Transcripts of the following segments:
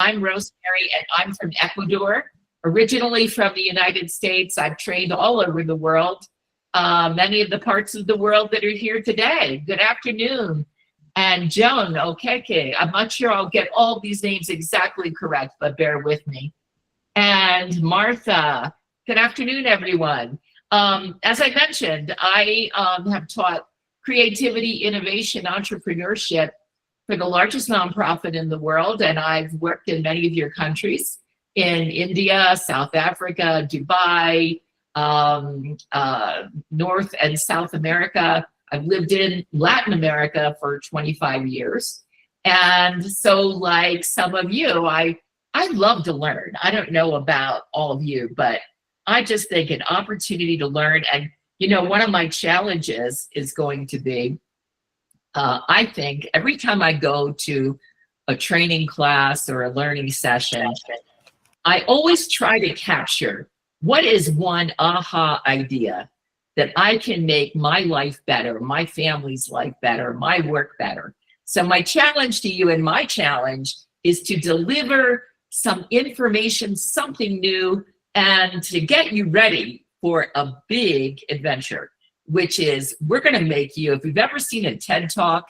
I'm Rosemary, and I'm from Ecuador. Originally from the United States, I've trained all over the world, many of the parts of the world that are here today. Good afternoon. And Joan Okeke, I'm not sure I'll get all these names exactly correct, but bear with me. And Martha, good afternoon, everyone. As I mentioned, I have taught creativity, innovation, entrepreneurship for the largest nonprofit in the world, and I've worked in many of your countries, in India, South Africa, Dubai, North and South America. I've lived in Latin America for 25 years. And so like some of you, I love to learn. I don't know about all of you, but I just think an opportunity to learn. And, you know, one of my challenges is going to be, I think every time I go to a training class or a learning session, I always try to capture what is one aha idea that I can make my life better, my family's life better, my work better. So my challenge to you and my challenge is to deliver some information, something new, and to get you ready for a big adventure, which is we're going to make you, if you've ever seen a TED Talk,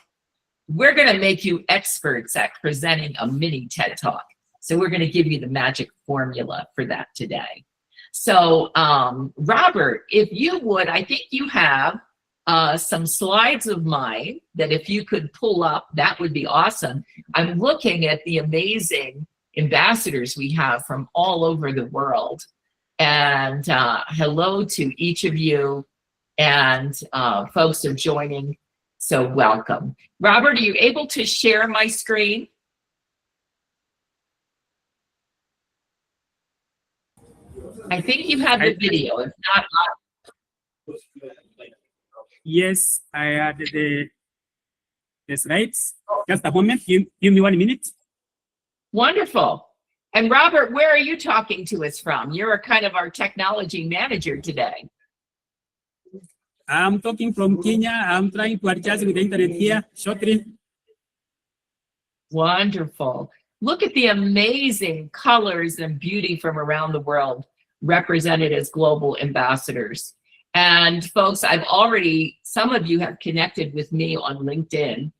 we're going to make you experts at presenting a mini TED Talk. So we're going to give you the magic formula for that today. So Robert, if you would, I think you have some slides of mine that if you could pull up, that would be awesome. I'm looking at the amazing ambassadors we have from all over the world. And hello to each of you. And folks are joining, so welcome. Robert, are you able to share my screen? I think you have the video. If not, yes, I had the slides. Just a moment. Give me 1 minute. Wonderful. And Robert, where are you talking to us from? You're a kind of our technology manager today. I'm talking from Kenya. I'm trying to adjust with the internet here shortly. Wonderful. Look at the amazing colors and beauty from around the world represented as global ambassadors. And folks, some of you have connected with me on LinkedIn,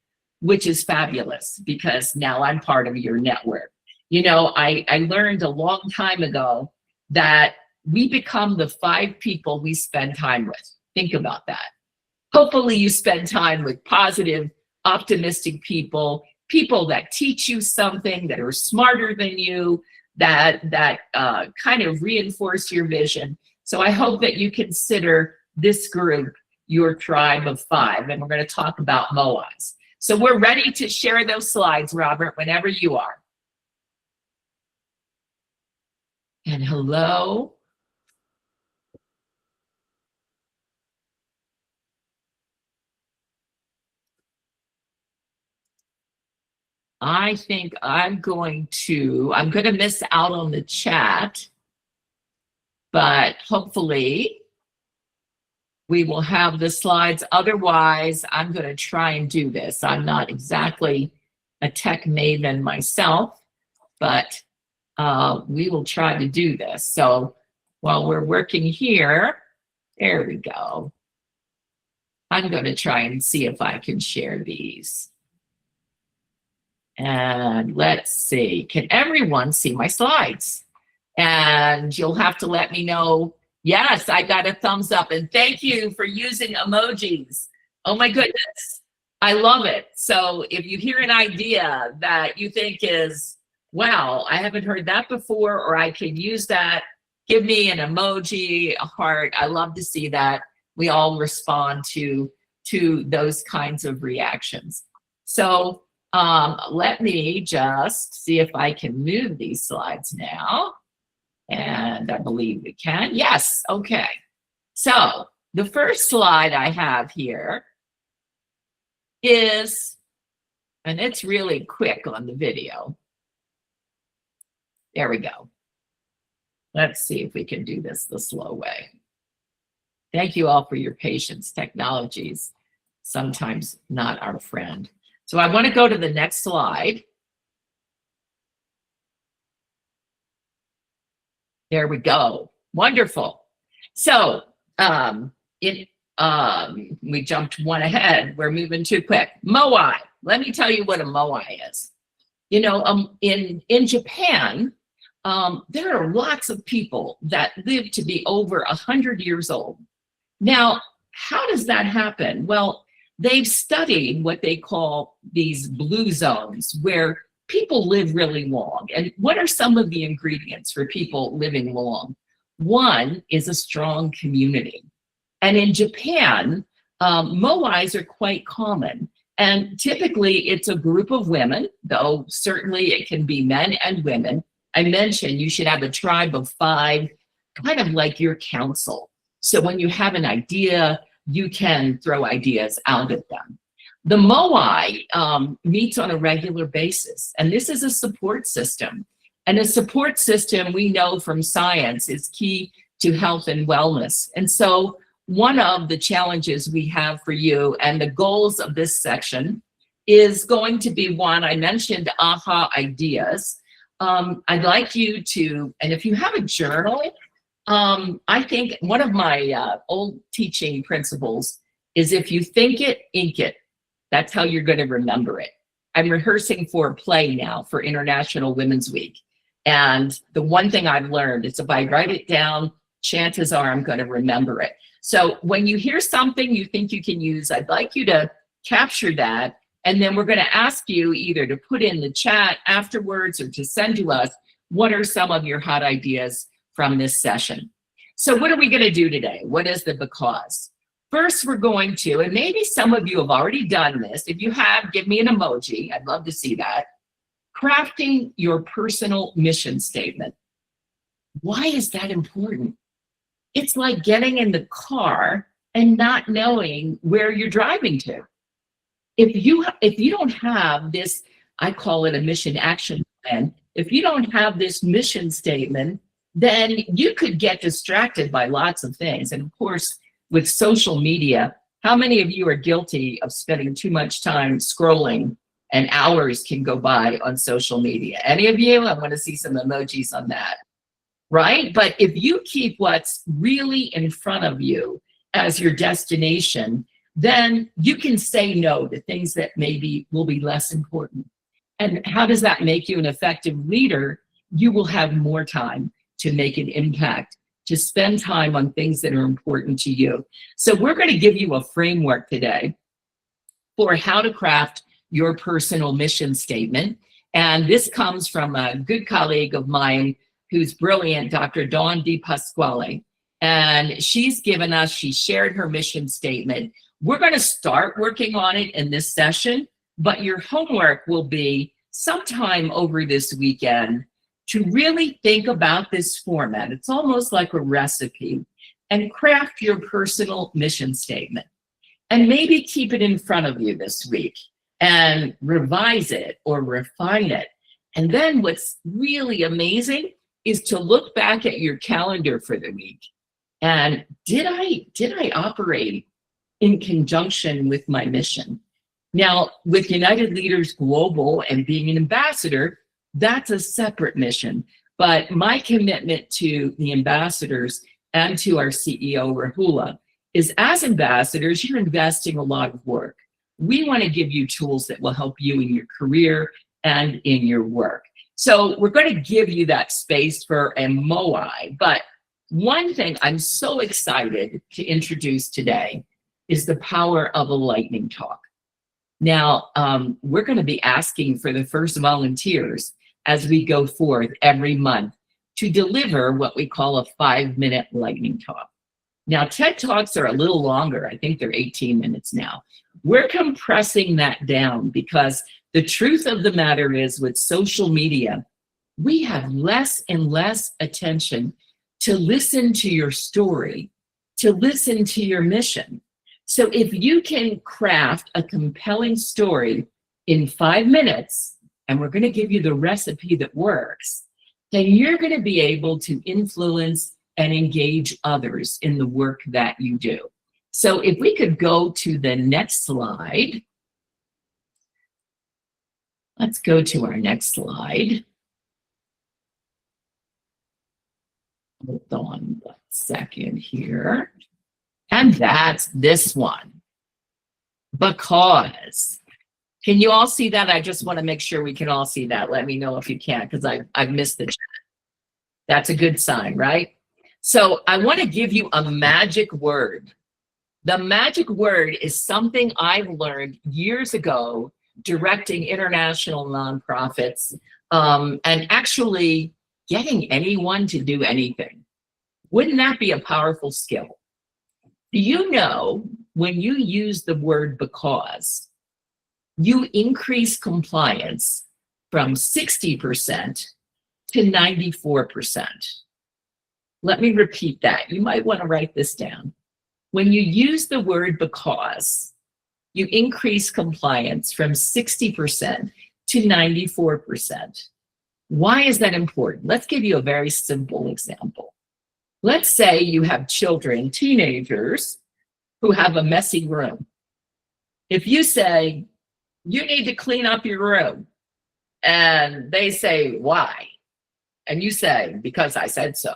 which is fabulous because now I'm part of your network. You know, I learned a long time ago that we become the 5 people we spend time with. Think about that. Hopefully you spend time with positive, optimistic people, people that teach you something, that are smarter than you, that kind of reinforce your vision. So I hope that you consider this group your tribe of 5, and we're going to talk about MOAs. So we're ready to share those slides, Robert, whenever you are. And hello. I think I'm going to miss out on the chat, but hopefully we will have the slides. Otherwise, I'm going to try and do this. I'm not exactly a tech maven myself, but we will try to do this. So while we're working here, there we go. I'm going to try and see if I can share these. And let's see, can everyone see my slides? And you'll have to let me know. Yes, I got a thumbs up, and thank you for using emojis. Oh my goodness, I love it. So if you hear an idea that you think is, wow, I haven't heard that before, or I can use that, give me an emoji, a heart. I love to see that. We all respond to those kinds of reactions. So let me just see if I can move these slides now. And I believe we can. Yes, okay. So the first slide I have here is, and it's really quick on the video. There we go. Let's see if we can do this the slow way. Thank you all for your patience. Technology's sometimes not our friend. So I want to go to the next slide. There we go. Wonderful. So we jumped one ahead. We're moving too quick. Moai. Let me tell you what a moai is. You know, in Japan, there are lots of people that live to be over 100 years old. Now, how does that happen? Well, they've studied what they call these blue zones where people live really long. And what are some of the ingredients for people living long? One is a strong community. And in Japan, moais are quite common. And typically it's a group of women, though certainly it can be men and women. I mentioned you should have a tribe of 5, kind of like your council. So when you have an idea, you can throw ideas out at them. The moai meets on a regular basis, and this is a support system. And a support system, we know from science, is key to health and wellness. And so one of the challenges we have for you and the goals of this section is going to be one, I mentioned aha ideas. I'd like you to, and if you have a journal, I think one of my old teaching principles is if you think it, ink it. That's how you're going to remember it. I'm rehearsing for a play now for International Women's Week. And the one thing I've learned is if I write it down, chances are I'm going to remember it. So when you hear something you think you can use, I'd like you to capture that. And then we're going to ask you either to put in the chat afterwards or to send to us what are some of your hot ideas from this session. So what are we going to do today? What is the because? First, we're going to, and maybe some of you have already done this. If you have, give me an emoji. I'd love to see that. Crafting your personal mission statement. Why is that important? It's like getting in the car and not knowing where you're driving to. If you don't have this, I call it a mission action plan. If you don't have this mission statement, then you could get distracted by lots of things. And of course, with social media, how many of you are guilty of spending too much time scrolling and hours can go by on social media? Any of you? I want to see some emojis on that, right? But if you keep what's really in front of you as your destination, then you can say no to things that maybe will be less important. And how does that make you an effective leader? You will have more time to make an impact, to spend time on things that are important to you. So we're going to give you a framework today for how to craft your personal mission statement. And this comes from a good colleague of mine who's brilliant, Dr. Dawn DiPasquale. And she shared her mission statement. We're going to start working on it in this session, but your homework will be sometime over this weekend to really think about this format. It's almost like a recipe, and craft your personal mission statement. And maybe keep it in front of you this week and revise it or refine it. And then what's really amazing is to look back at your calendar for the week. And did I operate in conjunction with my mission? Now, with United Leaders Global and being an ambassador, that's a separate mission. But my commitment to the ambassadors and to our CEO, Rahula, is as ambassadors, you're investing a lot of work. We want to give you tools that will help you in your career and in your work. So we're going to give you that space for a MOI. But one thing I'm so excited to introduce today is the power of a lightning talk. Now, we're going to be asking for the first volunteers as we go forth every month to deliver what we call a 5-minute lightning talk. Now, TED Talks are a little longer. I think they're 18 minutes now. We're compressing that down because the truth of the matter is with social media, we have less and less attention to listen to your story, to listen to your mission. So if you can craft a compelling story in 5 minutes, and we're going to give you the recipe that works, then you're going to be able to influence and engage others in the work that you do. So if we could go to the next slide. Let's go to our next slide. Let's go to our next slide. Hold on a second here. And that's this one. Because. Can you all see that? I just want to make sure we can all see that. Let me know if you can, because I've missed the chat. That's a good sign, right? So I want to give you a magic word. The magic word is something I've learned years ago directing international nonprofits and actually getting anyone to do anything. Wouldn't that be a powerful skill? Do you know when you use the word because, you increase compliance from 60% to 94%. Let me repeat that. You might want to write this down. When you use the word because, you increase compliance from 60% to 94%. Why is that important? Let's give you a very simple example. Let's say you have children, teenagers, who have a messy room. If you say, you need to clean up your room, and they say, why? And you say, because I said so.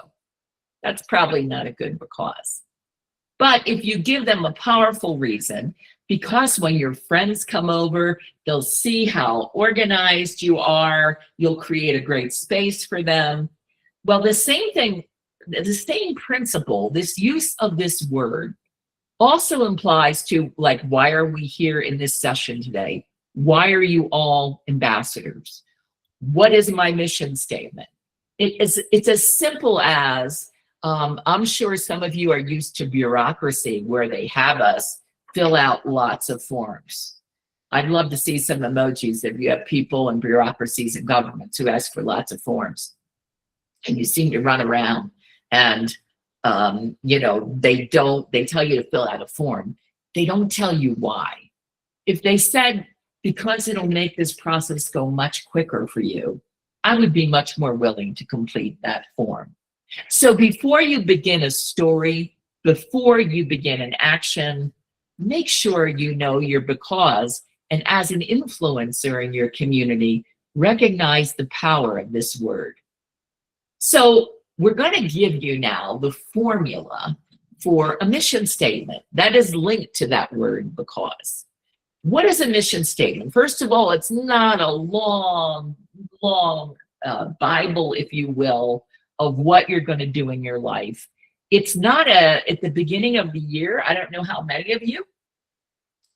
That's probably not a good because. But if you give them a powerful reason, because when your friends come over, they'll see how organized you are, you'll create a great space for them. Well, the same thing, the same principle, this use of this word also implies to, like, why are we here in this session today? Why are you all ambassadors? What is my mission statement? It's as simple as, I'm sure some of you are used to bureaucracy where they have us fill out lots of forms. I'd love to see some emojis if you have people in bureaucracies and governments who ask for lots of forms. And you seem to run around and, you know, they tell you to fill out a form. They don't tell you why. If they said, because it'll make this process go much quicker for you, I would be much more willing to complete that form. So before you begin a story, before you begin an action, make sure you know your because, and as an influencer in your community, recognize the power of this word. So we're going to give you now the formula for a mission statement that is linked to that word because. What is a mission statement? First of all, it's not a long Bible, if you will, of what you're going to do in your life. It's not at the beginning of the year. I don't know how many of you,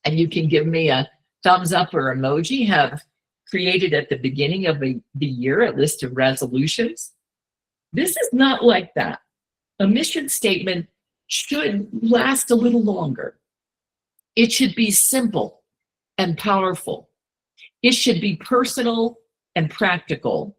and you can give me a thumbs up or emoji, have created at the beginning of the year a list of resolutions. This is not like that. A mission statement should last a little longer. It should be simple and powerful. It should be personal and practical.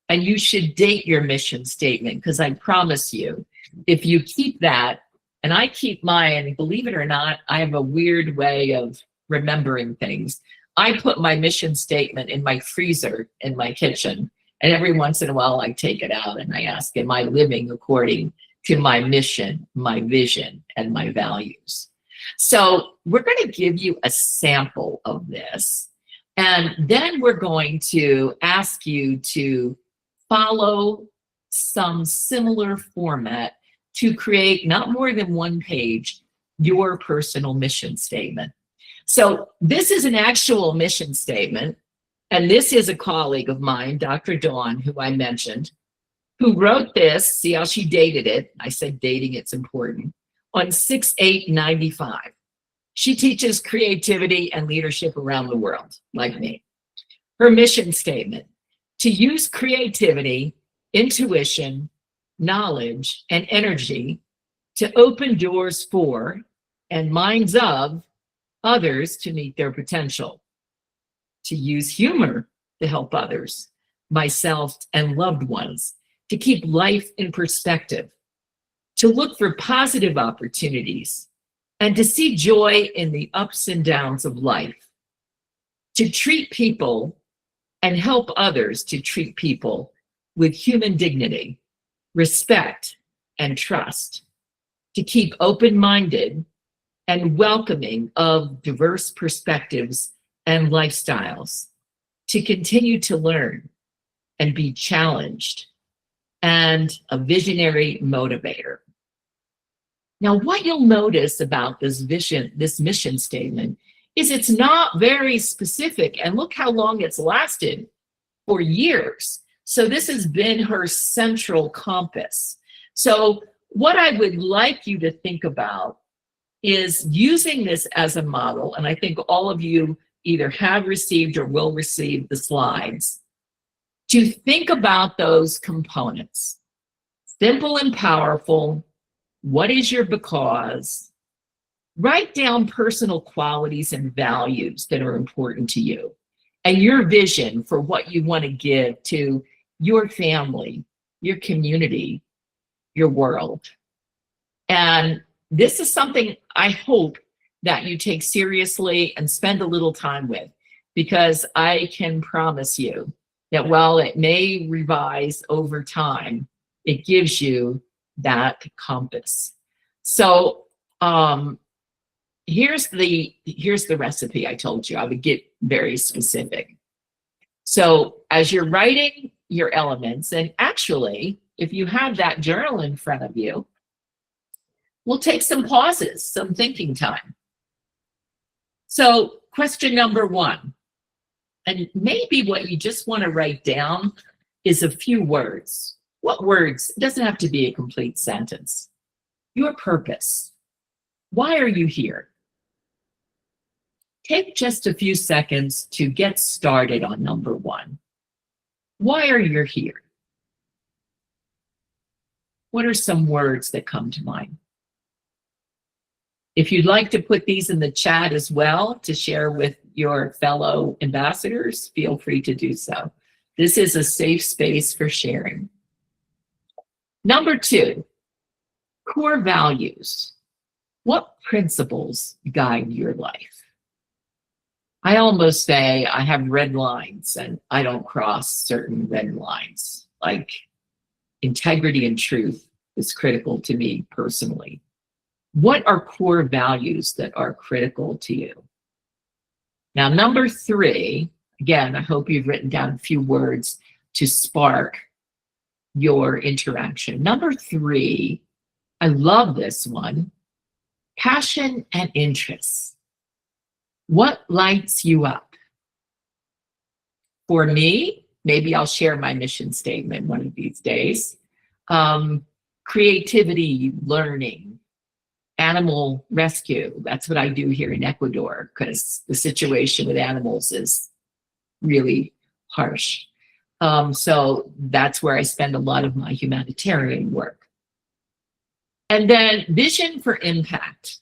And you should date your mission statement, because I promise you, if you keep that, and I keep mine, and believe it or not, I have a weird way of remembering things. I put my mission statement in my freezer in my kitchen, and every once in a while I take it out and I ask, am I living according to my mission, my vision, and my values? So we're going to give you a sample of this, and then we're going to ask you to follow some similar format to create not more than one page, your personal mission statement. So this is an actual mission statement, and this is a colleague of mine, Dr. Dawn, who I mentioned, who wrote this. See how she dated it? I said dating, it's important. On 6/8/95. She teaches creativity and leadership around the world, like me. Her mission statement: to use creativity, intuition, knowledge, and energy to open doors for and minds of others to meet their potential. To use humor to help others, myself, and loved ones to keep life in perspective. To look for positive opportunities and to see joy in the ups and downs of life. To treat people and help others to treat people with human dignity, respect, and trust. To keep open-minded and welcoming of diverse perspectives and lifestyles. To continue to learn and be challenged. and a visionary motivator. Now, what you'll notice about this mission statement, is it's not very specific. And look how long it's lasted, for years. So this has been her central compass. So what I would like you to think about is using this as a model. And I think all of you either have received or will receive the slides, to think about those components. Simple and powerful. What is your because? Write down personal qualities and values that are important to you, and your vision for what you want to give to your family, your community, your world. And this is something I hope that you take seriously and spend a little time with, because I can promise you that while it may revise over time, it gives you that compass. So here's the recipe I told you. I would get very specific. So as you're writing your elements, and actually, if you have that journal in front of you, we'll take some pauses, some thinking time. So question number 1, and maybe what you just want to write down is a few words. What words? It doesn't have to be a complete sentence. Your purpose. Why are you here? Take just a few seconds to get started on number 1. Why are you here? What are some words that come to mind? If you'd like to put these in the chat as well to share with your fellow ambassadors, feel free to do so. This is a safe space for sharing. Number 2, core values. What principles guide your life? I almost say I have red lines and I don't cross certain red lines. Like integrity and truth is critical to me personally. What are core values that are critical to you? Now, number 3, again, I hope you've written down a few words to spark your interaction. Number 3, I love this one, passion and interests. What lights you up? For me, maybe I'll share my mission statement one of these days. Creativity, learning, animal rescue. That's what I do here in Ecuador, because the situation with animals is really harsh. So that's where I spend a lot of my humanitarian work. And then vision for impact.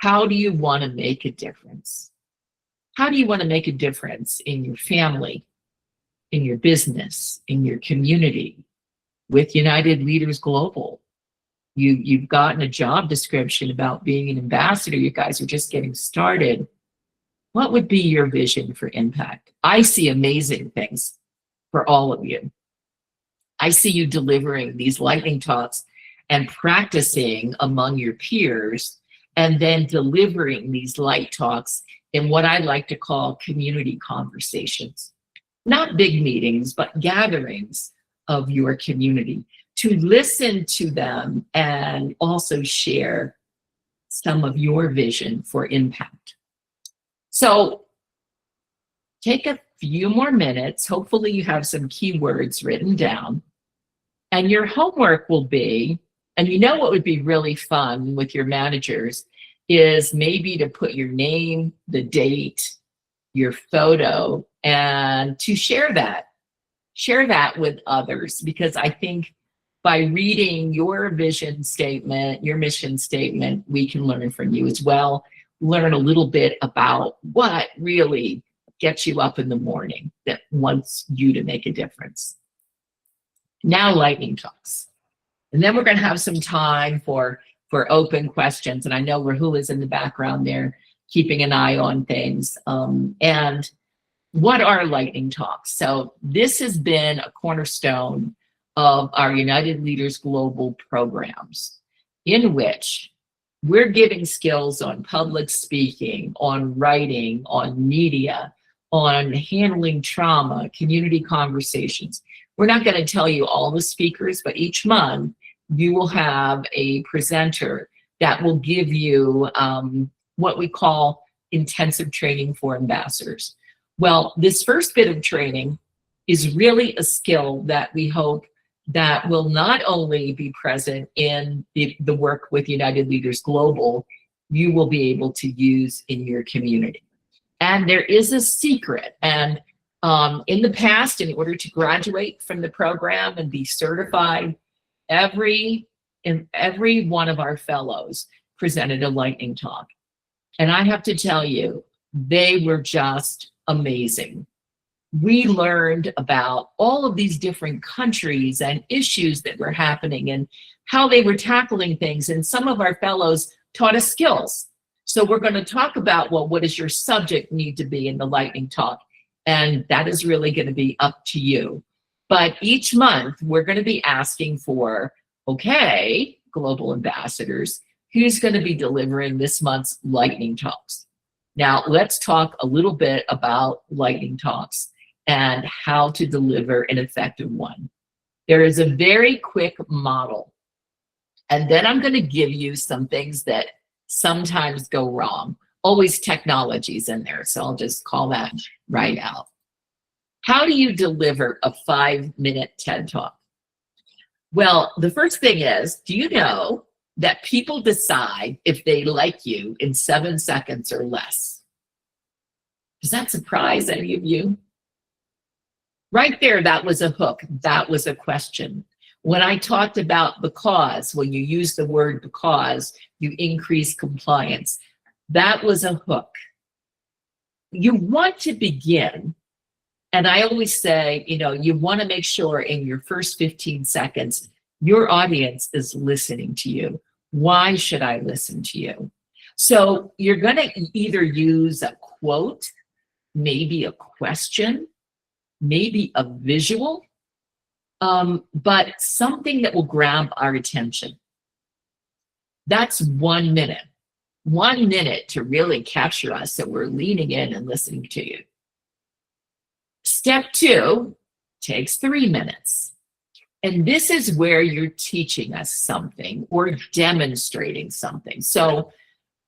How do you want to make a difference? How do you want to make a difference in your family, in your business, in your community, with United Leaders Global? You've gotten a job description about being an ambassador. You guys are just getting started. What would be your vision for impact? I see amazing things for all of you. I see you delivering these lightning talks and practicing among your peers, and then delivering these light talks in what I like to call community conversations. Not big meetings, but gatherings of your community, to listen to them and also share some of your vision for impact. So take a few more minutes. Hopefully you have some keywords written down. And your homework will be, and you know what would be really fun with your managers, is maybe to put your name, the date, your photo, and to share that. Share that with others, because I think by reading your vision statement, your mission statement, we can learn from you as well. Learn a little bit about what really gets you up in the morning, that wants you to make a difference. Now, lightning talks. And then we're going to have some time for open questions. And I know Rahul is in the background there, keeping an eye on things. And what are lightning talks? So this has been a cornerstone of our United Leaders Global programs, in which we're giving skills on public speaking, on writing, on media, on handling trauma, community conversations. We're not going to tell you all the speakers, but each month you will have a presenter that will give you what we call intensive training for ambassadors. Well, this first bit of training is really a skill that we hope that will not only be present in the work with United Leaders Global, you will be able to use in your community. And there is a secret. And in the past, in order to graduate from the program and be certified, every one of our fellows presented a lightning talk. And I have to tell you, they were just amazing. We learned about all of these different countries and issues that were happening and how they were tackling things. And some of our fellows taught us skills. So we're going to talk about, well, what does your subject need to be in the lightning talk? And that is really going to be up to you. But each month we're going to be asking for, okay, global ambassadors, who's going to be delivering this month's lightning talks? Now let's talk a little bit about lightning talks and how to deliver an effective one. There is a very quick model. And then I'm going to give you some things that sometimes go wrong. Always technology's in there, so I'll just call that right out. How do you deliver a 5-minute TED Talk? Well, the first thing is, do you know that people decide if they like you in 7 seconds or less? Does that surprise any of you? Right there, that was a hook. That was a question. When I talked about because, when you use the word because, you increase compliance. That was a hook. You want to begin, and I always say, you want to make sure in your first 15 seconds, your audience is listening to you. Why should I listen to you? So you're going to either use a quote, maybe a question, maybe a visual, but something that will grab our attention. That's 1 minute. 1 minute to really capture us so we're leaning in and listening to you. Step 2 takes 3 minutes. And this is where you're teaching us something or demonstrating something. So,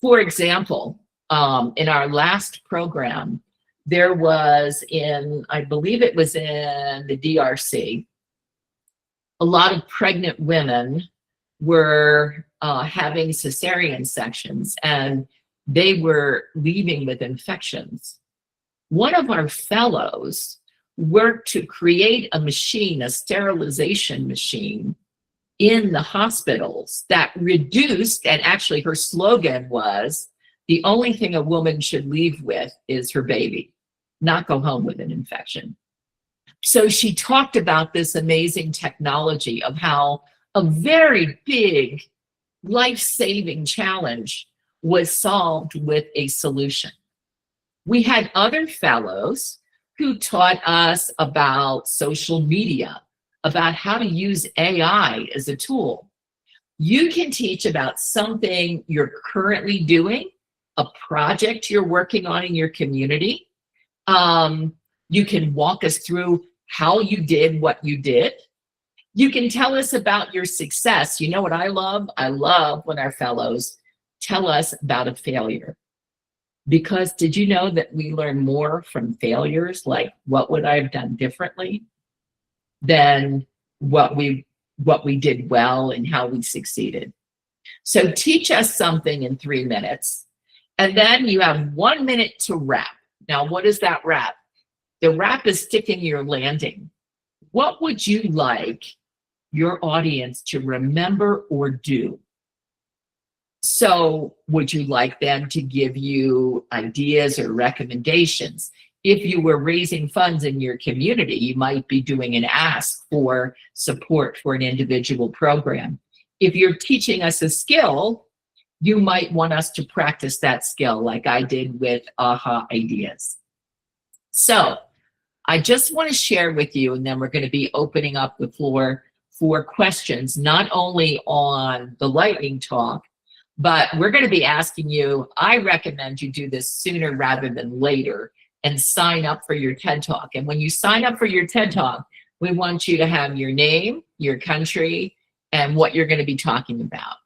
for example, in our last program, there was I believe it was in the DRC, a lot of pregnant women were having cesarean sections and they were leaving with infections. One of our fellows worked to create a machine, a sterilization machine in the hospitals that reduced, and actually her slogan was, the only thing a woman should leave with is her baby, not go home with an infection. So she talked about this amazing technology of how a very big life-saving challenge was solved with a solution. We had other fellows who taught us about social media, about how to use AI as a tool. You can teach about something you're currently doing, a project you're working on in your community. You can walk us through how you did what you did. You can tell us about your success. You know what I love? I love when our fellows tell us about a failure. Because did you know that we learn more from failures, like what would I have done differently, than what we did well and how we succeeded? So teach us something in 3 minutes, and then you have 1 minute to wrap. Now, what is that wrap? The wrap is sticking your landing. What would you like your audience to remember or do? So would you like them to give you ideas or recommendations? If you were raising funds in your community, you might be doing an ask for support for an individual program. If you're teaching us a skill, you might want us to practice that skill like I did with AHA Ideas. So I just want to share with you, and then we're going to be opening up the floor for questions, not only on the lightning talk, but we're going to be asking you, I recommend you do this sooner rather than later and sign up for your TED Talk. And when you sign up for your TED Talk, We want you to have your name, your country, and what you're going to be talking about.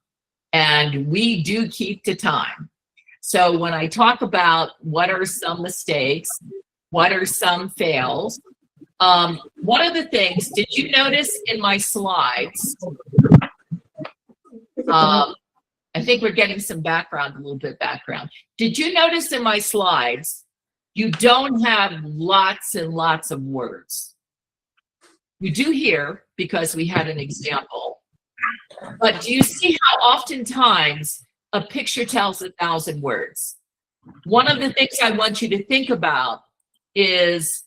And we do keep to time. So when I talk about what are some mistakes, what are some fails, one of the things, did you notice in my slides, I think we're getting some background, a little bit background. Did you notice in my slides, you don't have lots and lots of words? You do here because we had an example. But do you see how oftentimes a picture tells 1,000 words? One of the things I want you to think about is,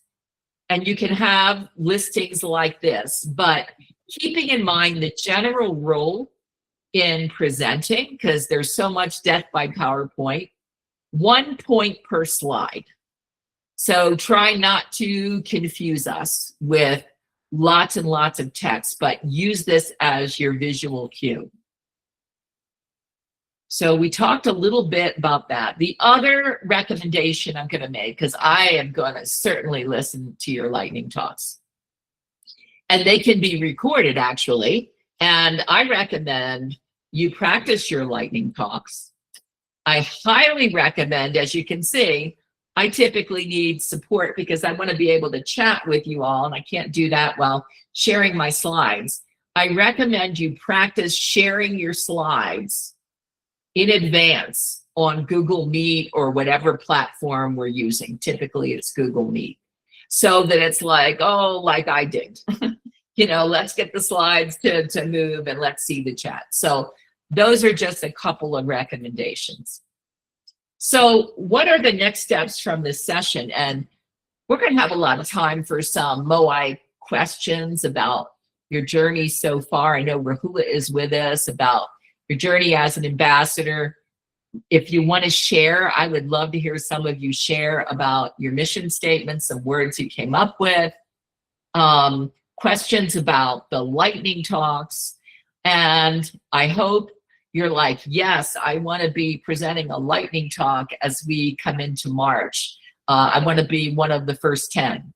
and you can have listings like this, but keeping in mind the general rule in presenting, because there's so much death by PowerPoint, 1 point per slide. So try not to confuse us with lots and lots of text, but use this as your visual cue. So we talked a little bit about that. The other recommendation I'm going to make, because I am going to certainly listen to your lightning talks, and they can be recorded actually. And I recommend you practice your lightning talks. I highly recommend, as you can see, I typically need support because I want to be able to chat with you all, and I can't do that while sharing my slides. I recommend you practice sharing your slides in advance on Google Meet or whatever platform we're using. Typically it's Google Meet. So that it's like, oh, like I did. You know, let's get the slides to move and let's see the chat. So those are just a couple of recommendations. So what are the next steps from this session? And we're going to have a lot of time for some Moai questions about your journey so far. I know Rahula is with us about your journey as an ambassador. If you want to share, I would love to hear some of you share about your mission statements and words you came up with, questions about the lightning talks. And I hope you're like, yes, I want to be presenting a lightning talk as we come into March. I want to be one of the first 10.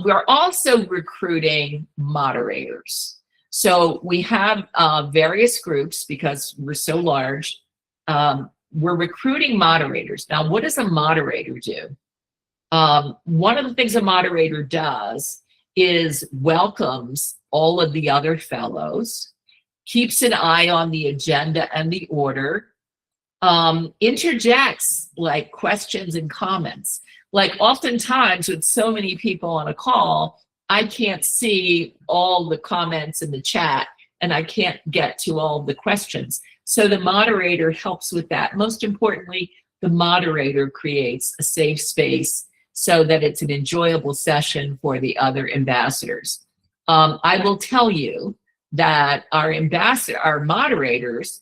We're also recruiting moderators. So we have various groups because we're so large. We're recruiting moderators. Now, what does a moderator do? One of the things a moderator does is welcomes all of the other fellows, keeps an eye on the agenda and the order, interjects like questions and comments. Like oftentimes with so many people on a call, I can't see all the comments in the chat and I can't get to all the questions. So the moderator helps with that. Most importantly, the moderator creates a safe space so that it's an enjoyable session for the other ambassadors. I will tell you that our moderators,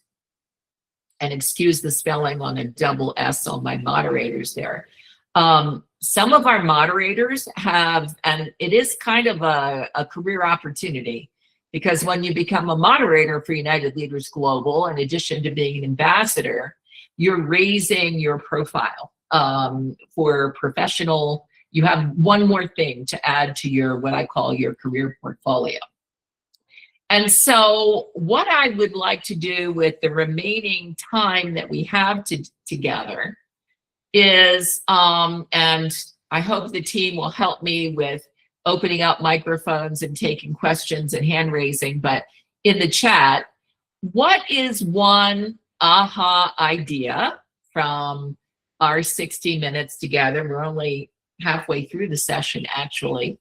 and excuse the spelling on a double S on my moderators there, some of our moderators have, and it is kind of a career opportunity, because when you become a moderator for United Leaders Global, in addition to being an ambassador, you're raising your profile for professional. You have one more thing to add to your, what I call your career portfolio. And so what I would like to do with the remaining time that we have together is, and I hope the team will help me with opening up microphones and taking questions and hand raising, but in the chat, what is one aha idea from our 60 minutes together? We're only halfway through the session, actually.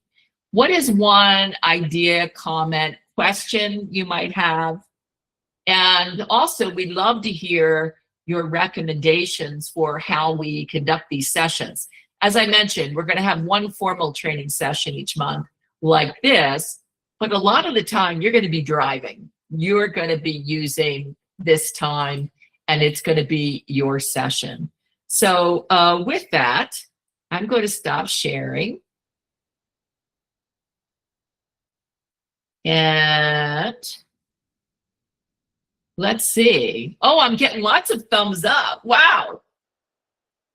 What is one idea, comment, question you might have? And also, we'd love to hear your recommendations for how we conduct these sessions. As I mentioned, we're going to have one formal training session each month like this, but a lot of the time you're going to be driving. You're going to be using this time, and it's going to be your session. So with that, I'm going to stop sharing. And let's see. Oh, I'm getting lots of thumbs up. Wow.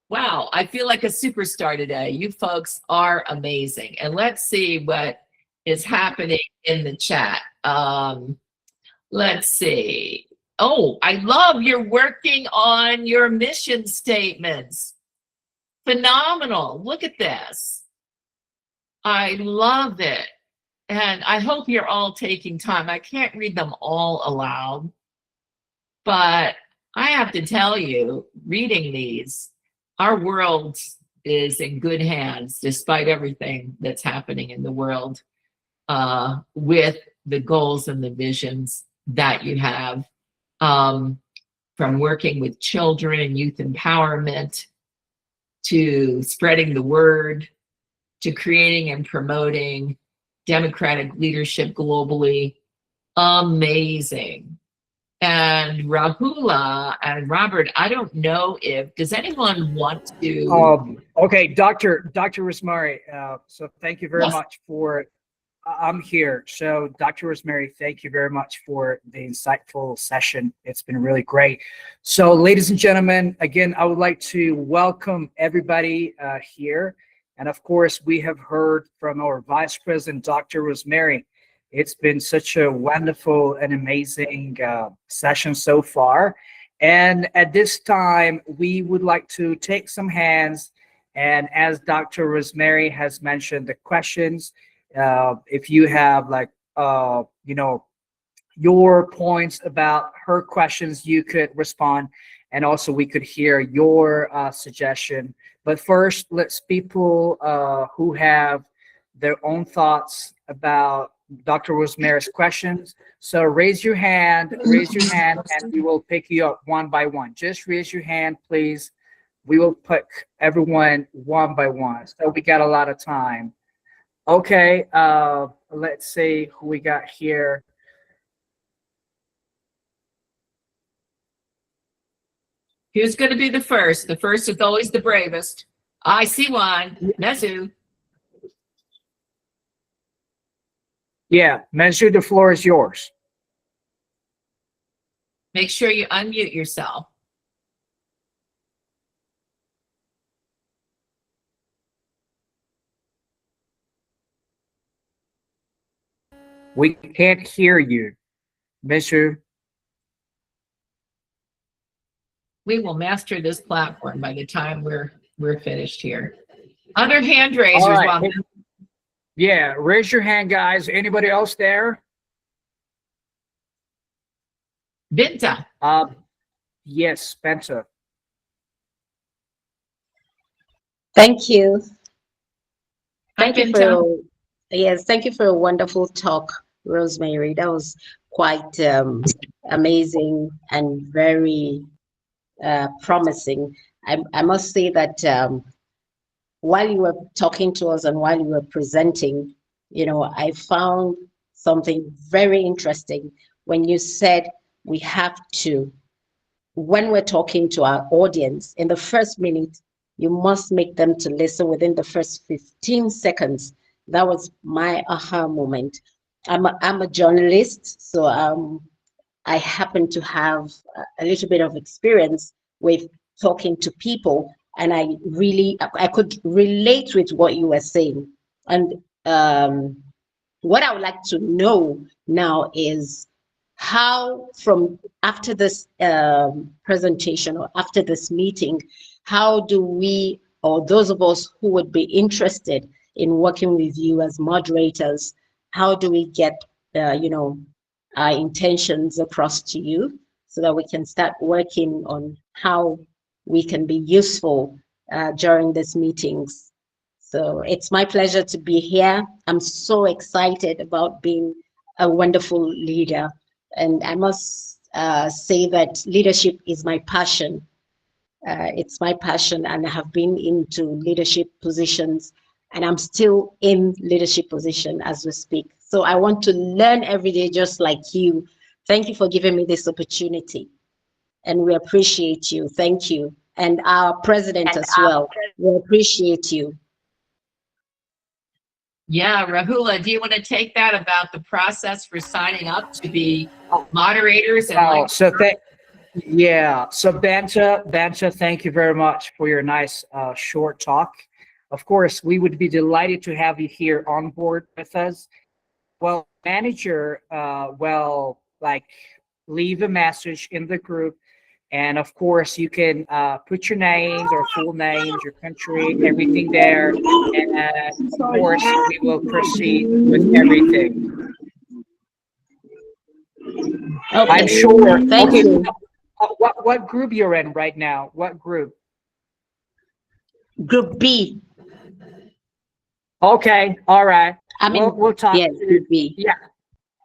Wow, I feel like a superstar today. You folks are amazing. And let's see what is happening in the chat. Let's see. Oh, I love you're working on your mission statements. Phenomenal. Look at this. I love it. And I hope you're all taking time. I can't read them all aloud, but I have to tell you, reading these, our world is in good hands despite everything that's happening in the world, with the goals and the visions that you have, from working with children and youth empowerment to spreading the word to creating and promoting democratic leadership globally. Amazing. And Rahula and Robert, I don't know does anyone want to? Okay, Dr. Rosemary, so thank you very Yes. much for, I'm here. So Dr. Rosemary, thank you very much for the insightful session. It's been really great. So ladies and gentlemen, again, I would like to welcome everybody here. And of course, we have heard from our Vice President, Dr. Rosemary. It's been such a wonderful and amazing session so far. And at this time, we would like to take some hands. And as Dr. Rosemary has mentioned, the questions, if you have your points about her questions, you could respond. And also we could hear your suggestion. But first, let's people who have their own thoughts about Dr. Rosemary's questions. So raise your hand, and we will pick you up one by one. Just raise your hand, please. We will pick everyone one by one. So we got a lot of time. Okay, let's see who we got here. Who's going to be the first? The first is always the bravest. I see one. Mezu. Yeah, Mezu, the floor is yours. Make sure you unmute yourself. We can't hear you, Mezu. We will master this platform by the time we're finished here. Other hand raisers. All right. While Yeah, raise your hand, guys. Anybody else there? Binta. Yes, Benta. Thank you. Hi, Thank you Binta. for thank you for a wonderful talk, Rosemary. That was quite amazing and very promising. I must say that while you were talking to us and while you were presenting, I found something very interesting when you said we have to, when we're talking to our audience, in the first minute, you must make them to listen within the first 15 seconds. That was my aha moment. I'm a journalist, so I happen to have a little bit of experience with talking to people, and I could relate with what you were saying. And what I would like to know now is how, from after this presentation or after this meeting, how do we, or those of us who would be interested in working with you as moderators, how do we get our intentions across to you so that we can start working on how we can be useful during these meetings? So it's my pleasure to be here. I'm so excited about being a wonderful leader. And I must say that leadership is my passion. It's my passion, and I have been into leadership positions, and I'm still in leadership position as we speak. So I want to learn every day just like you. Thank you for giving me this opportunity, and we appreciate you. Thank you. And our president as well, we appreciate you. Yeah, Rahula, do you want to take that about the process for signing up to be moderators? And So Banta, thank you very much for your nice short talk. Of course, we would be delighted to have you here on board with us. well, manager will like leave a message in the group, and of course you can put your names or full names, your country, everything there, and of course we will proceed with everything. I'm Okay. sure. Thank Okay, you. what group you're in right now? What group? Group B. Okay, all right. I mean, We'll talk yes, to, Group B. yeah,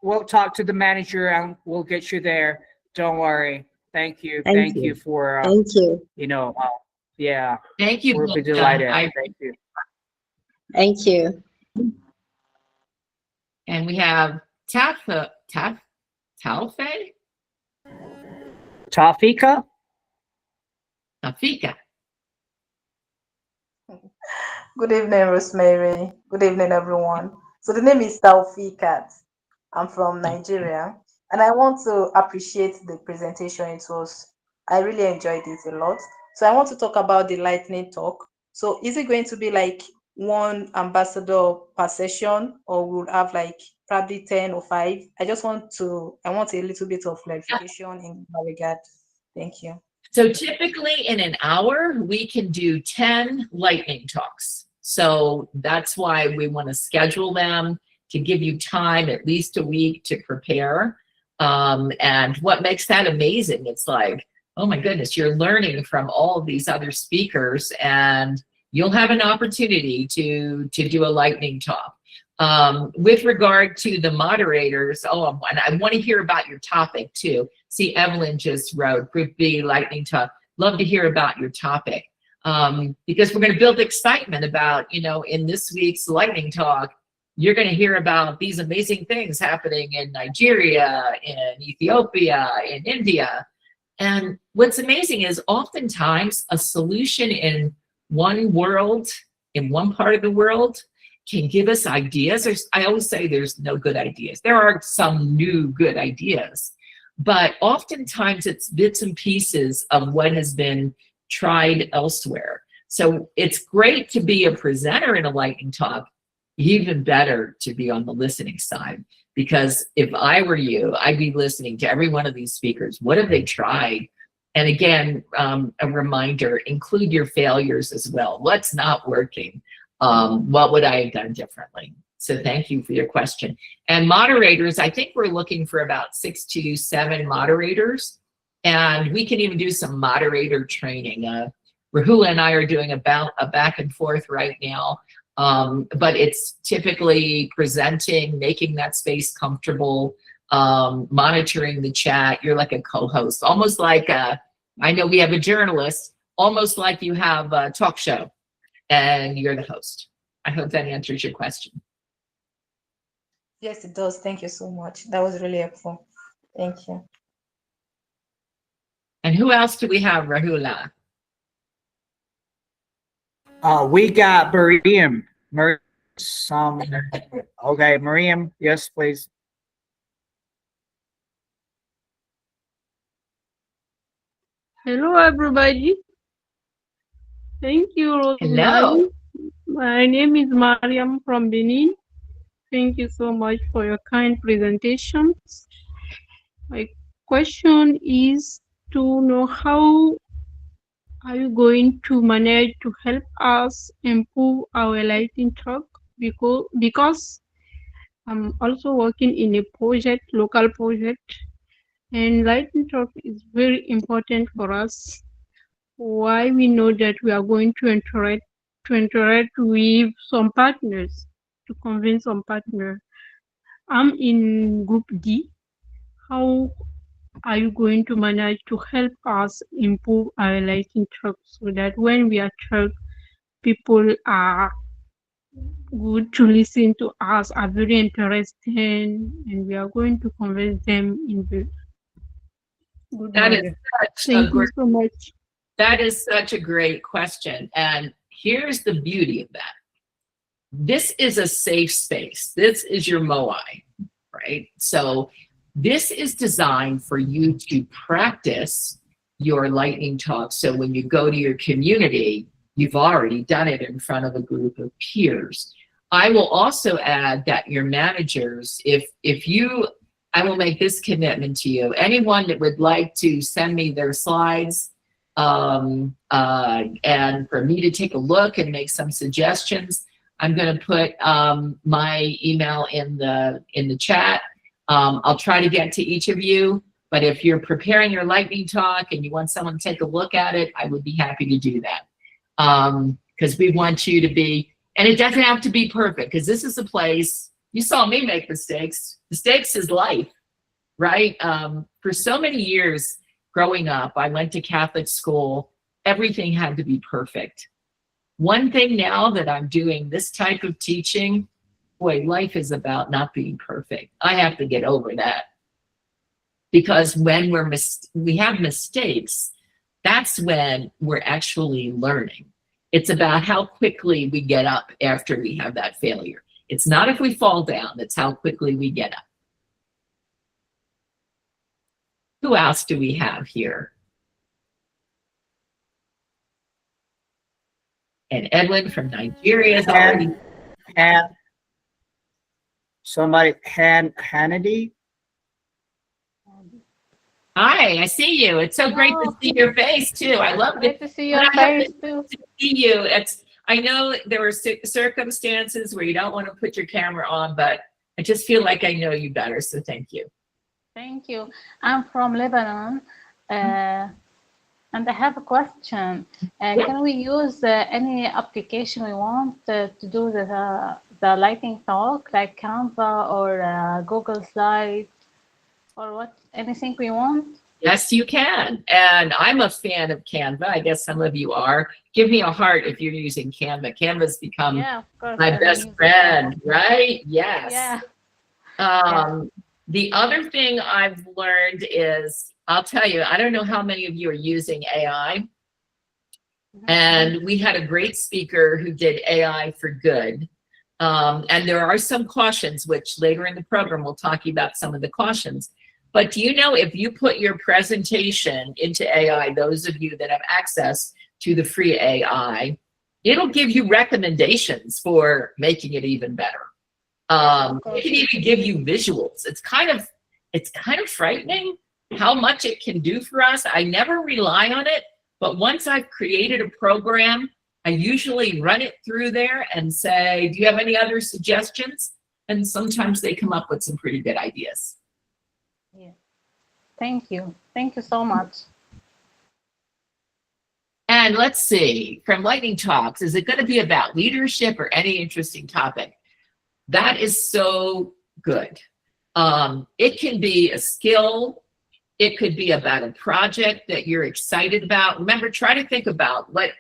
we'll talk to the manager and we'll get you there. Don't worry. Thank you. Thank Thank you you. for Thank you. you know, yeah, Thank you, we'll be Glenda. delighted. Thank you. Thank you. And we have Talfe? Tafika? Tafika. Good evening, Rosemary. Good evening, everyone. So the name is Taufikat. I'm from Nigeria, and I want to appreciate the presentation. I really enjoyed it a lot. So I want to talk about the lightning talk. So is it going to be like one ambassador per session, or we'll have like probably 10 or 5? I want a little bit of clarification in that regard. Thank you. So typically in an hour, we can do 10 lightning talks. So that's why we want to schedule them to give you time, at least a week to prepare. And what makes that amazing, it's like, oh my goodness, you're learning from all of these other speakers and you'll have an opportunity to do a lightning talk. With regard to the moderators, and I want to hear about your topic too. See, Evelyn just wrote, Group B, lightning talk. Love to hear about your topic. Because we're going to build excitement about, in this week's lightning talk, you're going to hear about these amazing things happening in Nigeria, in Ethiopia, in India. And what's amazing is oftentimes a solution in one world, in one part of the world, can give us ideas. I always say there's no good ideas. There are some new good ideas, but oftentimes it's bits and pieces of what has been tried elsewhere. So it's great to be a presenter in a lightning talk, even better to be on the listening side. Because if I were you, I'd be listening to every one of these speakers. What have they tried? And again, a reminder, include your failures as well. What's not working? What would I have done differently? So thank you for your question. And moderators, I think we're looking for about 6 to 7 moderators. And we can even do some moderator training. Rahula and I are doing a back and forth right now. But it's typically presenting, making that space comfortable, monitoring the chat. You're like a co-host, almost like I know we have a journalist, almost like you have a talk show and you're the host. I hope that answers your question. Yes, it does. Thank you so much. That was really helpful. Thank you. And who else do we have, Rahula? We got Miriam. Okay, Miriam, yes, please. Hello, everybody. Thank you, Rosemary. Hello. My name is Mariam from Benin. Thank you so much for your kind presentations. My question is to know how are you going to manage to help us improve our lighting talk, because I'm also working in a project, local project, and lighting talk is very important for us. Why we know that we are going to interact with some partners, to convince some partner. I'm in Group D. How are you going to manage to help us improve our lighting talk so that when we are talk, people are good to listen to us, are very interested, and we are going to convince them in the good That is manner. such a Thank you great, so much. that is such a great question. And here's the beauty of that. This is a safe space. This is your MOI, right? So this is designed for you to practice your lightning talk. So when you go to your community, you've already done it in front of a group of peers. I will also add that your managers, I will make this commitment to you. Anyone that would like to send me their slides, and for me to take a look and make some suggestions, I'm going to put my email in the chat. I'll try to get to each of you, but if you're preparing your lightning talk and you want someone to take a look at it, I would be happy to do that. Because we want you to be, and it doesn't have to be perfect, because this is a place, you saw me make mistakes. Mistakes is life, right? For so many years growing up, I went to Catholic school. Everything had to be perfect. One thing now that I'm doing this type of teaching, boy, life is about not being perfect. I have to get over that. Because when we have mistakes, that's when we're actually learning. It's about how quickly we get up after we have that failure. It's not if we fall down, it's how quickly we get up. Who else do we have here? And Edwin from Nigeria is already. Hannity. Hi, I see you. It's so great to see your face too. I love it. Great to see your face too. To see you. I know there were circumstances where you don't want to put your camera on, but I just feel like I know you better. So thank you. Thank you. I'm from Lebanon, and I have a question. Can we use any application we want to do the lightning talk, like Canva or Google Slides, or what? Anything we want? Yes, you can. And I'm a fan of Canva. I guess some of you are. Give me a heart if you're using Canva. Canva's become my best friend, right? Yes. Yeah. The other thing I've learned is, I'll tell you, I don't know how many of you are using AI. And we had a great speaker who did AI for good. And there are some cautions, which later in the program we'll talk about some of the cautions. But do you know, if you put your presentation into AI, those of you that have access to the free AI, it'll give you recommendations for making it even better. It can even give you visuals. It's kind of frightening how much it can do for us. I never rely on it, but once I've created a program, I usually run it through there and say, do you have any other suggestions? And sometimes they come up with some pretty good ideas. Yeah. Thank you. Thank you so much. And let's see, from Lightning Talks, is it going to be about leadership or any interesting topic? That is so good. It can be a skill. It could be about a project that you're excited about. Remember, try to think about what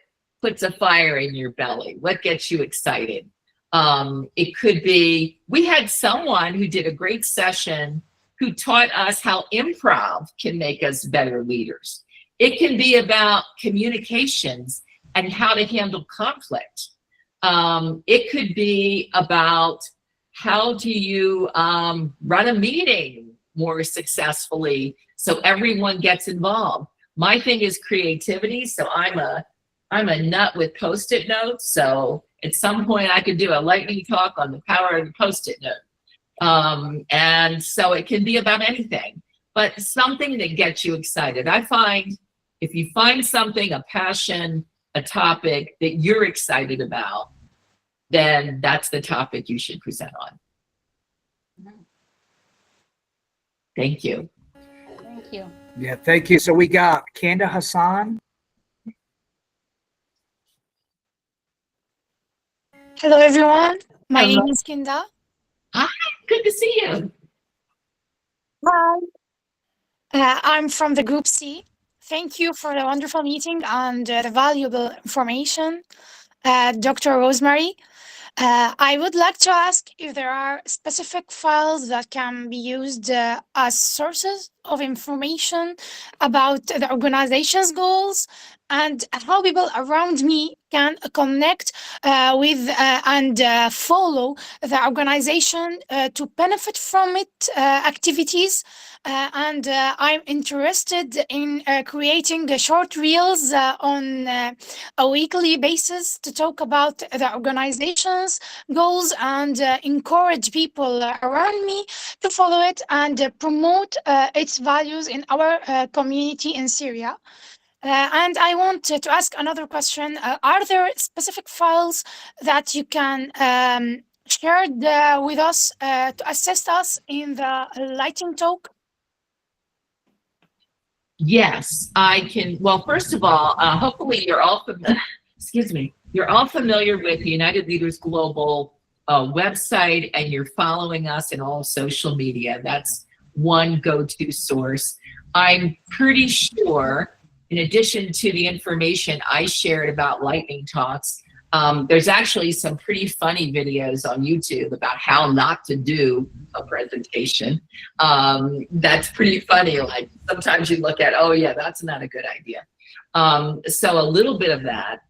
puts a fire in your belly, what gets you excited. It could be, we had someone who did a great session who taught us how improv can make us better leaders. It can be about communications and how to handle conflict. It could be about how do you run a meeting more successfully so everyone gets involved. My thing is creativity, so I'm a nut with Post-it notes. So at some point I could do a lightning talk on the power of the Post-it note. And so it can be about anything, but something that gets you excited. I find if you find something, a passion, a topic that you're excited about, then that's the topic you should present on. Thank you. Thank you. Yeah, thank you. So we got Kanda Hassan. Hello, everyone. My Hello. name is Kinda. Hi, good to see you. Hi. I'm from the Group C. Thank you for the wonderful meeting and the valuable information, Dr. Rosemary. I would like to ask if there are specific files that can be used as sources of information about the organization's goals and how people around me can connect with and follow the organization to benefit from it activities. And I'm interested in creating short reels on a weekly basis to talk about the organization's goals and encourage people around me to follow it and promote its values in our community in Syria. And I want to ask another question. Are there specific files that you can share with us to assist us in the lightning talk? Yes, I can. Well, first of all, hopefully you're all excuse me. You're all familiar with the United Leaders Global website, and you're following us in all social media. That's one go-to source. I'm pretty sure, in addition to the information I shared about lightning talks, there's actually some pretty funny videos on YouTube about how not to do a presentation. That's pretty funny. Like sometimes you look at, oh yeah, that's not a good idea. So a little bit of that.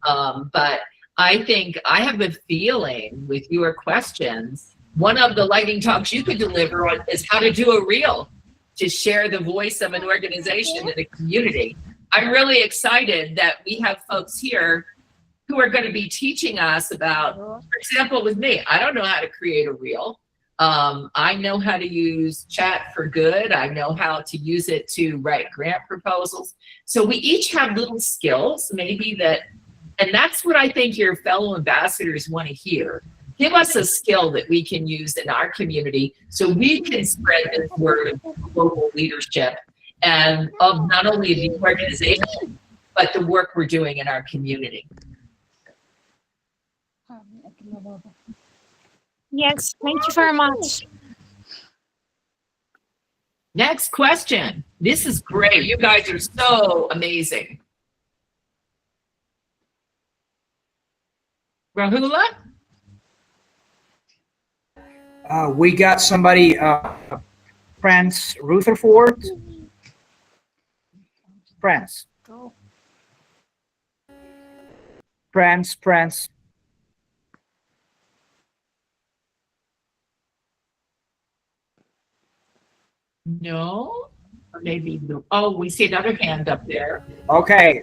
But I think I have a feeling with your questions, one of the lightning talks you could deliver on is how to do a reel to share the voice of an organization in a community. I'm really excited that we have folks here who are going to be teaching us about, for example, with me, I don't know how to create a reel. I know how to use chat for good. I know how to use it to write grant proposals. So we each have little skills, maybe that, and that's what I think your fellow ambassadors want to hear. Give us a skill that we can use in our community so we can spread this word of global leadership and of not only the organization, but the work we're doing in our community. Yes, thank you very much. Next question. This is great. You guys are so amazing. Rahula? We got somebody, France Rutherford. France. France. No, or maybe the, oh, we see another hand up there. Okay.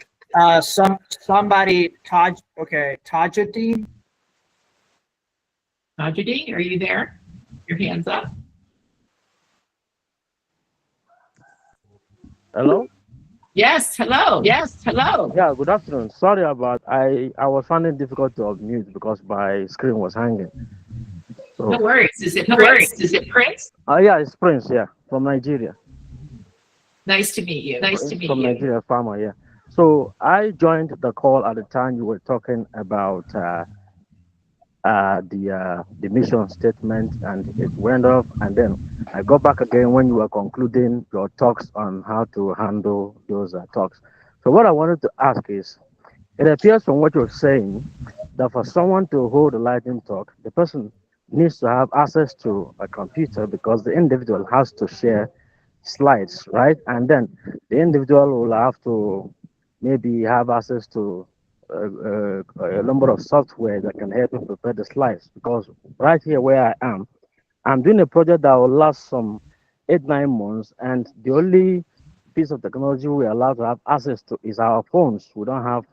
Somebody, Tajuddin. Tajuddin, are you there? Your hand's up. Hello? Yes, hello. Yes, hello. Yeah, good afternoon. Sorry about I was finding it difficult to unmute because my screen was hanging. So, No worries. Is it Prince? Is it Prince? yeah, it's Prince, yeah, from Nigeria. Nice to meet you. Nice to meet From you. Nigeria, farmer, yeah. So I joined the call at the time you were talking about the mission statement, and it went off, and then I got back again when you were concluding your talks on how to handle those talks. So what I wanted to ask is, it appears from what you're saying that for someone to hold a lightning talk, the person needs to have access to a computer because the individual has to share slides, right? And then the individual will have to maybe have access to a number of software that can help him prepare the slides. Because right here where I am, I'm doing a project that will last some 8-9 months, and the only piece of technology we're allowed to have access to is our phones. We don't have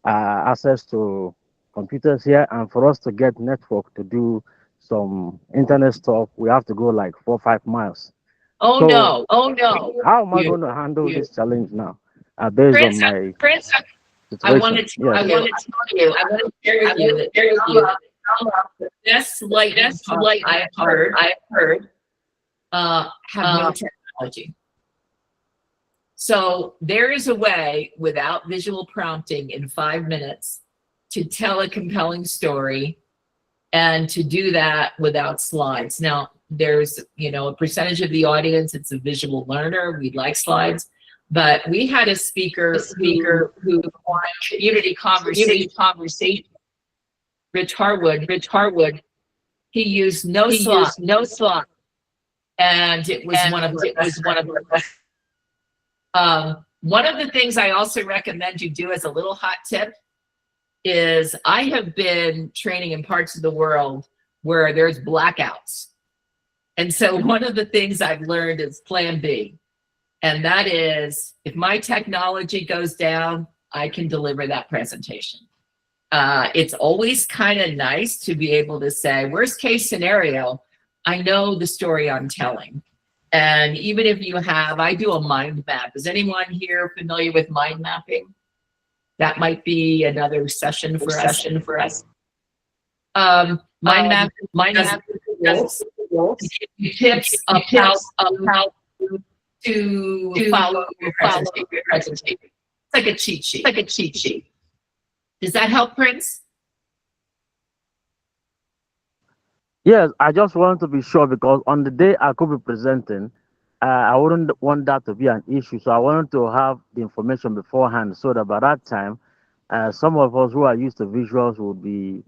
access to computers here, and for us to get network to do some internet stuff, we have to go like 4 or 5 miles. Oh So, no. Oh no. how am I going to handle this challenge now, based on my Prince, situation? I want to tell you, I want to share with you that the best lightning talk I've heard have no technology. So there is a way without visual prompting in 5 minutes to tell a compelling story, and to do that without slides. Now, there's, a percentage of the audience, it's a visual learner, we like slides, but we had a speaker who wanted community conversation. Rich Harwood, he used no slide, and it was one of the best One of the things I also recommend you do as a little hot tip is I have been training in parts of the world where there's blackouts. And so one of the things I've learned is plan B. And that is, if my technology goes down, I can deliver that presentation. It's always kind of nice to be able to say, worst case scenario, I know the story I'm telling. And even if you have, I do a mind map. Is anyone here familiar with mind mapping? That might be another session for us. Mind map tips of how to follow your presentation. It's like a cheat sheet. Does that help, Prince? Yes, I just wanted to be sure because on the day I could be presenting, I wouldn't want that to be an issue. So I wanted to have the information beforehand so that by that time, some of us who are used to visuals will be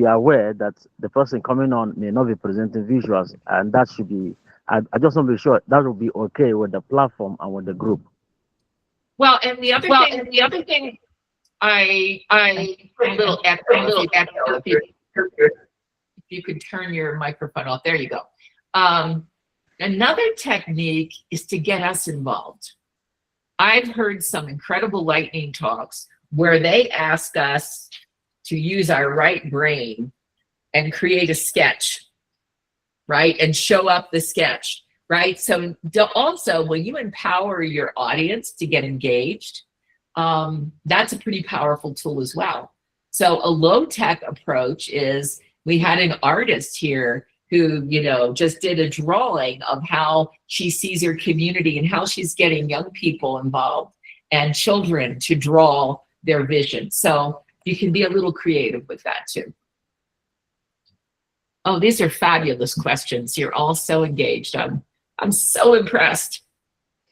aware that the person coming on may not be presenting visuals, and that should be. I just want to be sure that will be okay with the platform and with the group. Well, and the other thing, I put a little echo. If you could turn your microphone off, there you go. Another technique is to get us involved. I've heard some incredible lightning talks where they ask us to use our right brain and create a sketch, right? And show up the sketch, right? So also, when you empower your audience to get engaged, that's a pretty powerful tool as well. So a low-tech approach is, we had an artist here who, just did a drawing of how she sees her community and how she's getting young people involved and children to draw their vision. So you can be a little creative with that too. Oh, these are fabulous questions. You're all so engaged. I'm so impressed.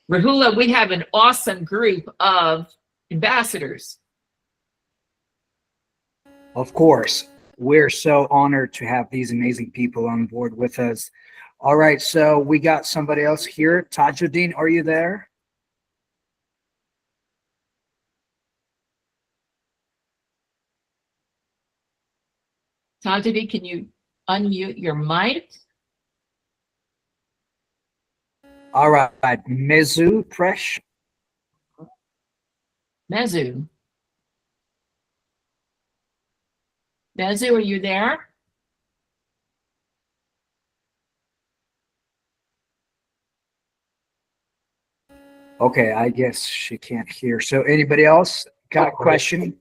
Rahula, we have an awesome group of ambassadors. Of course. We're so honored to have these amazing people on board with us. All right, so we got somebody else here. Tajuddin, are you there? Tajuddin, can you unmute your mic? All right, Mezu Presh. Mezu, are you there? Okay, I guess she can't hear. So anybody else got a question?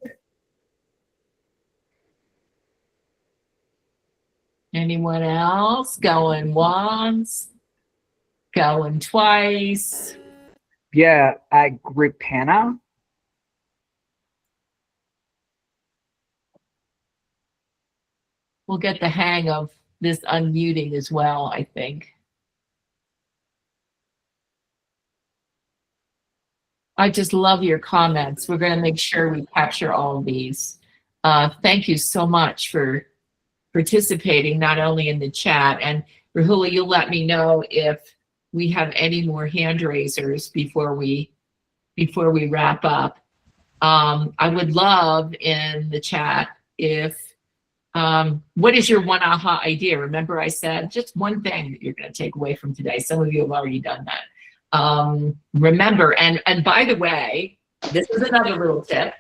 Anyone else? Going once, going twice. Yeah, Agripana. We'll get the hang of this unmuting as well, I think. I just love your comments. We're going to make sure we capture all of these. Thank you so much for participating, not only in the chat. And Rahula, you'll let me know if we have any more hand raisers before we wrap up. I would love in the chat if what is your one aha idea? Remember I said just one thing that you're going to take away from today. Some of you have already done that. Remember, and by the way, this is another little tip.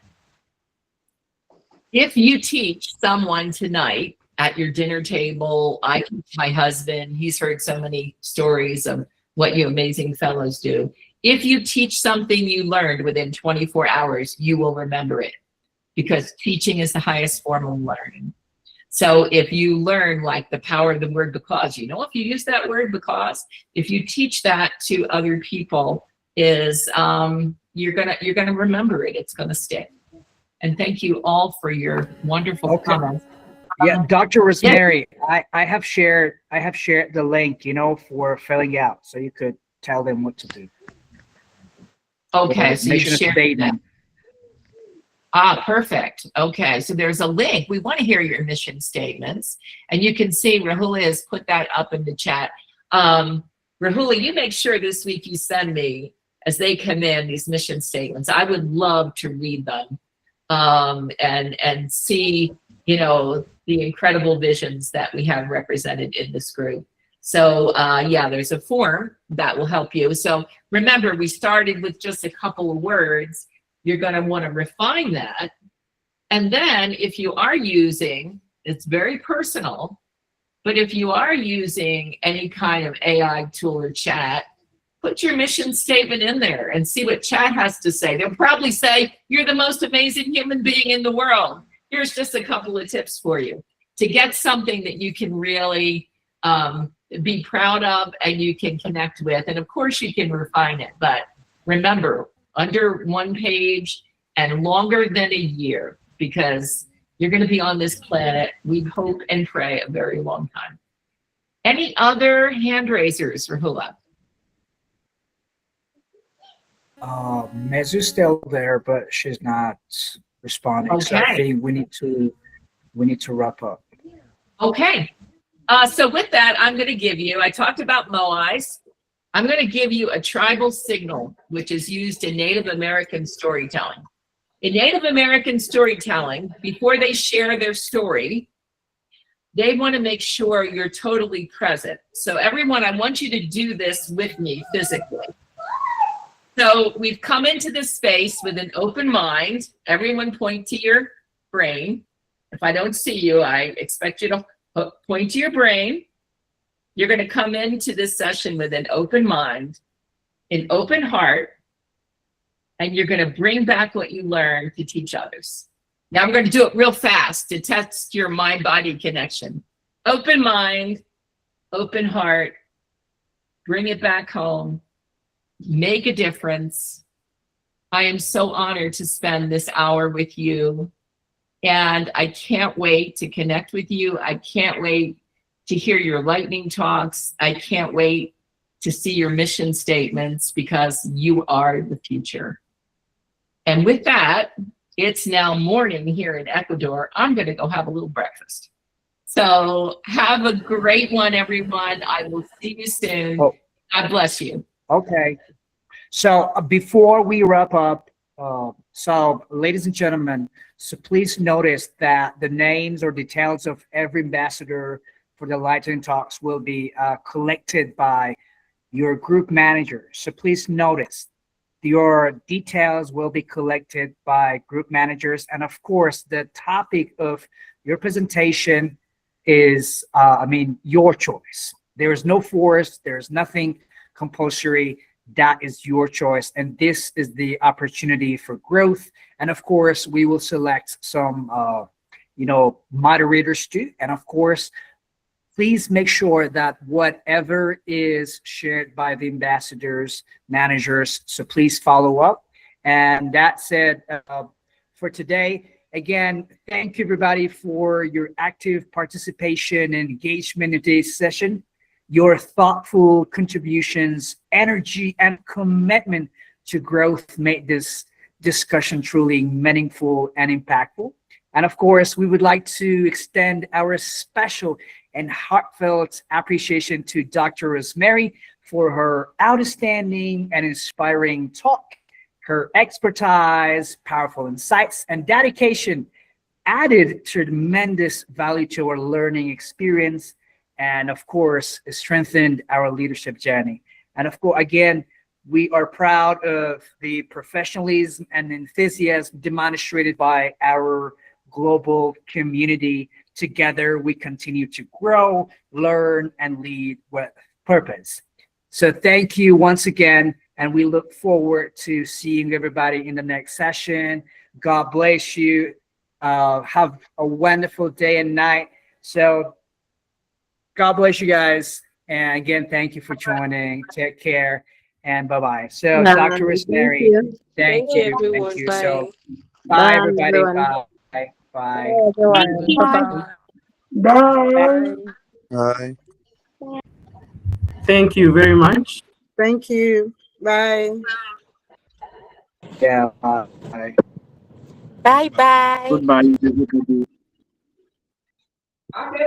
If you teach someone tonight at your dinner table, I teach my husband, he's heard so many stories of what you amazing fellows do. If you teach something you learned within 24 hours, you will remember it, because teaching is the highest form of learning. So if you learn like the power of the word because, if you use that word because, if you teach that to other people, is you're gonna remember it. It's gonna stick. And thank you all for your wonderful comments. Yeah, Dr. Rosemary, yeah. I have shared the link, for filling out, so you could tell them what to do. Okay, so you shared that. Perfect. Okay, so there's a link. We want to hear your mission statements, and you can see Rahula has put that up in the chat. Rahula, you make sure this week you send me as they come in, these mission statements. I would love to read them and see, you know, the incredible visions that we have represented in this group. So yeah, there's a form that will help you. So remember, we started with just a couple of words. You're going to want to refine that. And then if you are using, it's very personal, but if you are using any kind of AI tool or chat, put your mission statement in there and see what chat has to say. They'll probably say, you're the most amazing human being in the world. Here's just a couple of tips for you to get something that you can really be proud of and you can connect with. And of course you can refine it, but remember, under 1 page and longer than a year, because you're going to be on this planet, we hope and pray, a very long time. Any other hand raisers, Rahula? Mezu's still there, but she's not responding. Okay. So I think we need to wrap up. Okay. So with that, I'm going to give you, I talked about moais. I'm going to give you a tribal signal, which is used in Native American storytelling. In Native American storytelling, before they share their story, they want to make sure you're totally present. So everyone, I want you to do this with me physically. So we've come into this space with an open mind. Everyone point to your brain. If I don't see you, I expect you to point to your brain. You're going to come into this session with an open mind, an open heart, and you're going to bring back what you learned to teach others. Now I'm going to do it real fast to test your mind-body connection. Open mind, open heart, bring it back home. Make a difference. I am so honored to spend this hour with you. And I can't wait to connect with you. I can't wait to hear your lightning talks. I can't wait to see your mission statements because you are the future. And with that, it's now morning here in Ecuador. I'm going to go have a little breakfast. So have a great one, everyone. I will see you soon. Oh. God bless you. Okay. So before we wrap up, so ladies and gentlemen, so please notice that the names or details of every ambassador for the Lightning Talks will be collected by your group manager. So please notice your details will be collected by group managers. And of course, the topic of your presentation is, your choice. There is no force, there's nothing compulsory. That is your choice. And this is the opportunity for growth. And of course, we will select some, moderators too. And of course, please make sure that whatever is shared by the ambassadors, managers, so please follow up. And that said, for today, again, thank you everybody for your active participation and engagement in today's session. Your thoughtful contributions, energy, and commitment to growth made this discussion truly meaningful and impactful. And of course, we would like to extend our special and heartfelt appreciation to Dr. Rosemary for her outstanding and inspiring talk. Her expertise, powerful insights, and dedication added tremendous value to our learning experience, and of course, strengthened our leadership journey. And of course, again, we are proud of the professionalism and enthusiasm demonstrated by our global community. Together, we continue to grow, learn, and lead with purpose. So thank you once again, and we look forward to seeing everybody in the next session. God bless you. Have a wonderful day and night. So God bless you guys. And again, thank you for joining. Take care and bye-bye. So Dr. Rosemary, thank you. everyone. Thank you. Bye. So bye everybody. everyone. Bye. Bye. Everyone. Bye. Bye. Thank you very much. Thank you. Bye. Yeah. Bye. Bye bye. Goodbye. Okay.